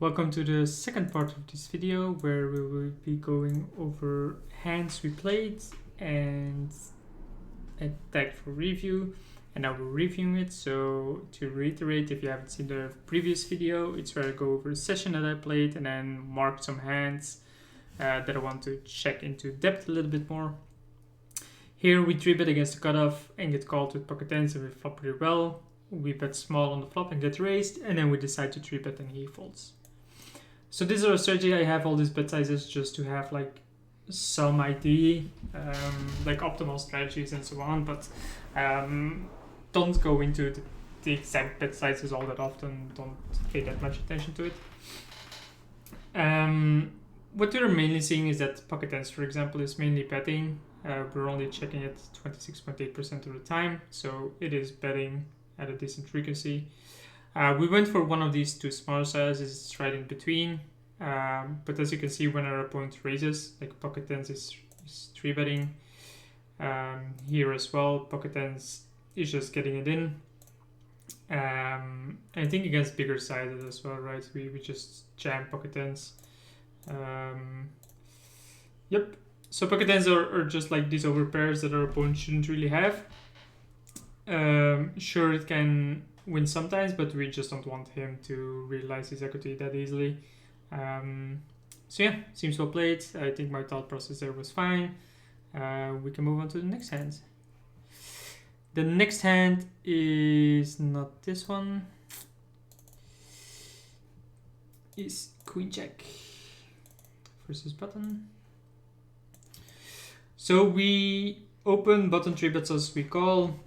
Welcome to the second part of this video where we will be going over hands we played and tagged for review, and now we're reviewing it. So to reiterate, if you haven't seen the previous video, it's where I go over a session that I played and then mark some hands that I want to check into depth a little bit more. Here we 3-bet against the cutoff and get called with pocket tens and we flop pretty well. We bet small on the flop and get raised, and then we decide to 3-bet and he folds. So this is our strategy. I have all these bet sizes just to have like some idea, like optimal strategies and so on, but don't go into the exact bet sizes all that often. Don't pay that much attention to it. What we're mainly seeing is that pocket tens, for example, is mainly betting. We're only checking it 26.8% of the time, so it is betting at a decent frequency. We went for one of these two smaller sizes, it's right in between. But as you can see, when our opponent raises, like pocket tens is 3-betting. Here as well, pocket tens is just getting it in. I think against bigger sizes as well, right? We just jam pocket tens. Yep. So pocket tens are just like these overpairs that our opponent shouldn't really have. Sure, it can win sometimes, but we just don't want him to realize his equity that easily. So yeah, seems well played. I think my thought process there was fine. We can move on to the next hand. The next hand is not this one. Is Queen Jack versus button. So we open button 3-bets as we call.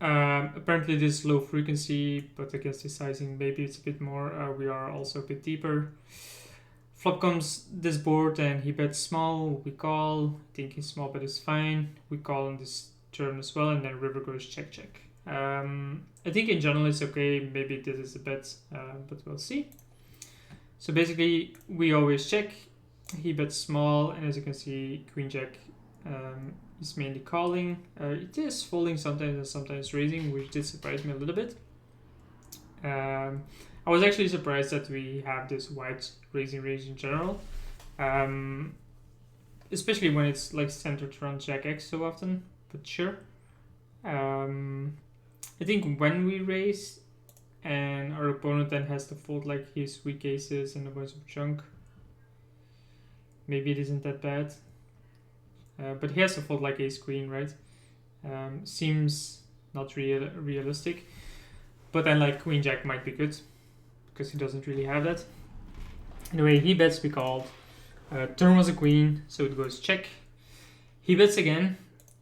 Apparently this is low frequency, but against his sizing maybe it's a bit more. We are also a bit deeper. Flop comes this board and he bets small, we call. I think his small bet is fine. We call on this turn as well, and then river goes check. I think in general it's okay, maybe this is a bet, but we'll see. So basically we always check. He bets small, and as you can see, Queen Jack is mainly calling. It is folding sometimes and sometimes raising, which did surprise me a little bit. I was actually surprised that we have this wide raising range in general, especially when it's like centered around Jack X so often, but sure. I think when we raise and our opponent then has to fold like his weak aces and a bunch of junk, maybe it isn't that bad. But he has to fold like ace queen, right? Seems not realistic. But then like queen jack might be good, because he doesn't really have that. Anyway, he bets, we called. Turn was a queen, so it goes check. He bets again,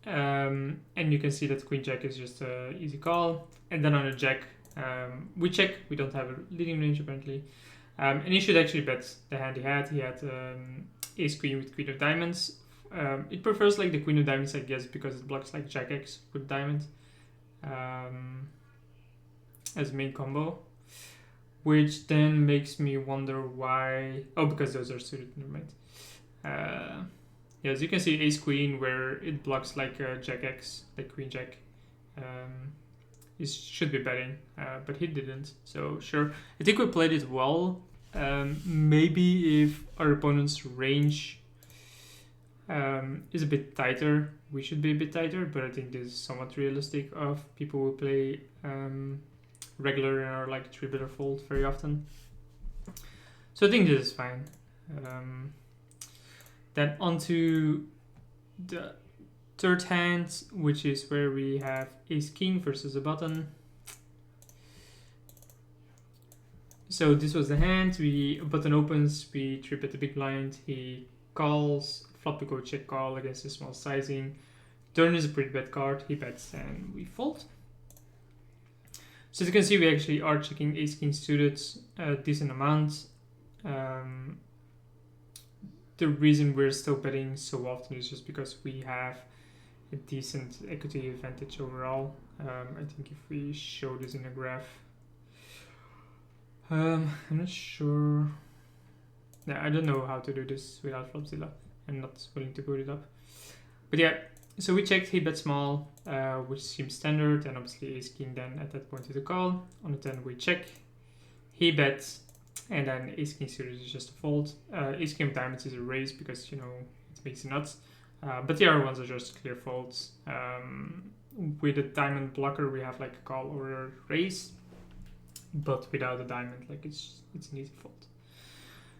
and you can see that queen jack is just an easy call. And then on a jack, we check. We don't have a leading range apparently. And he should actually bet the hand he had. He had ace queen with queen of diamonds. It prefers like the queen of diamonds, I guess, because it blocks like jack x with diamond as main combo, which then makes me wonder why. Oh, because those are suited. Never mind. Yeah, as you can see, ace queen where it blocks like jack x, like queen jack. It should be betting, but he didn't. So sure, I think we played it well. Maybe if our opponent's range is a bit tighter, we should be a bit tighter, but I think this is somewhat realistic of people who play regular and are like 3-bet or fold very often. So I think this is fine. Then onto the third hand, which is where we have ace king versus a button. So this was the hand. Button opens, we 3-bet the big blind, he calls. Flop we go check call against a small sizing. Turn is a pretty bad card. He bets and we fold. So as you can see, we actually are checking ace king suited a decent amount. The reason we're still betting so often is just because we have a decent equity advantage overall. I think if we show this in a graph, I'm not sure. Yeah, I don't know how to do this without Flopzilla. I'm not willing to put it up. But yeah, so we checked, he bet small, which seems standard, and obviously ace king then at that point is a call. On the 10 we check. He bets, And then ace king suited is just a fold. Ace king of diamonds is a raise because, you know, it makes it nuts. But the other ones are just clear folds. With a diamond blocker, we have like a call or a raise. But without a diamond, like it's an easy fold.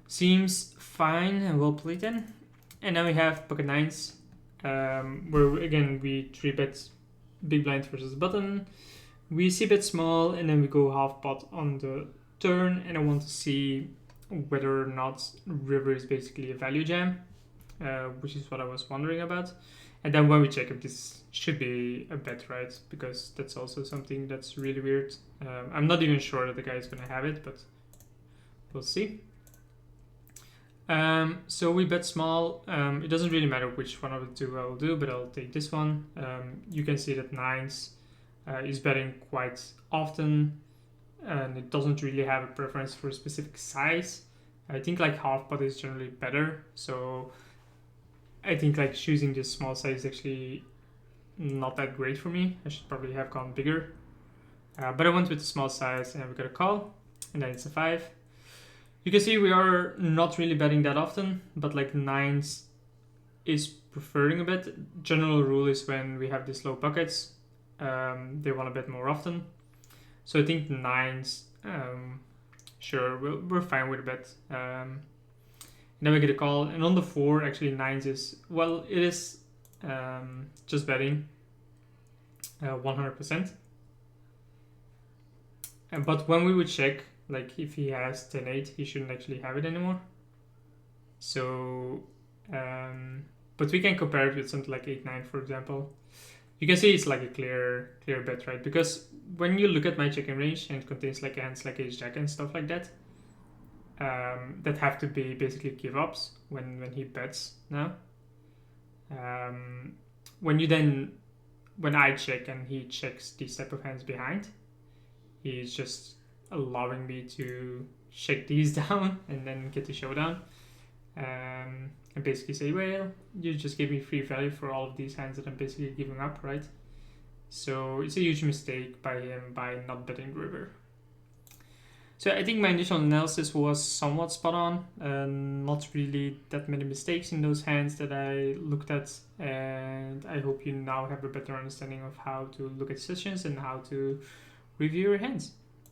Seems fine and well played then. And then we have pocket nines, where again we 3-bet big blind versus button. We c-bet small and then we go half pot on the turn, and I want to see whether or not river is basically a value jam, which is what I was wondering about. And then when we check if this should be a bet, right? Because that's also something that's really weird. I'm not even sure that the guy is going to have it, but we'll see. So we bet small. It doesn't really matter which one of the two I will do, but I'll take this one. You can see that nines is betting quite often, and it doesn't really have a preference for a specific size. I think like half pot is generally better, so I think like choosing this small size is actually not that great for me. I should probably have gone bigger, but I went with the small size and we got a call, and then it's a 5. You can see we are not really betting that often, but like nines is preferring a bit. General rule is when we have these low pockets, they want to bet more often. So I think nines, sure, we're fine with a bet. Then we get a call, and on the 4, actually nines is, well, it is just betting 100%. But when we would check, like if he has 10-8, he shouldn't actually have it anymore. So, but we can compare it with something like 8-9, for example. You can see it's like a clear bet, right? Because when you look at my checking range and it contains like hands like ace jack and stuff like that, that have to be basically give ups when he bets now. When I check and he checks these type of hands behind, he's just allowing me to shake these down and then get the showdown. And basically say, well, you just gave me free value for all of these hands that I'm basically giving up, right? So it's a huge mistake by him by not betting river. So I think my initial analysis was somewhat spot on. Not really that many mistakes in those hands that I looked at, and I hope you now have a better understanding of how to look at sessions and how to review your hands.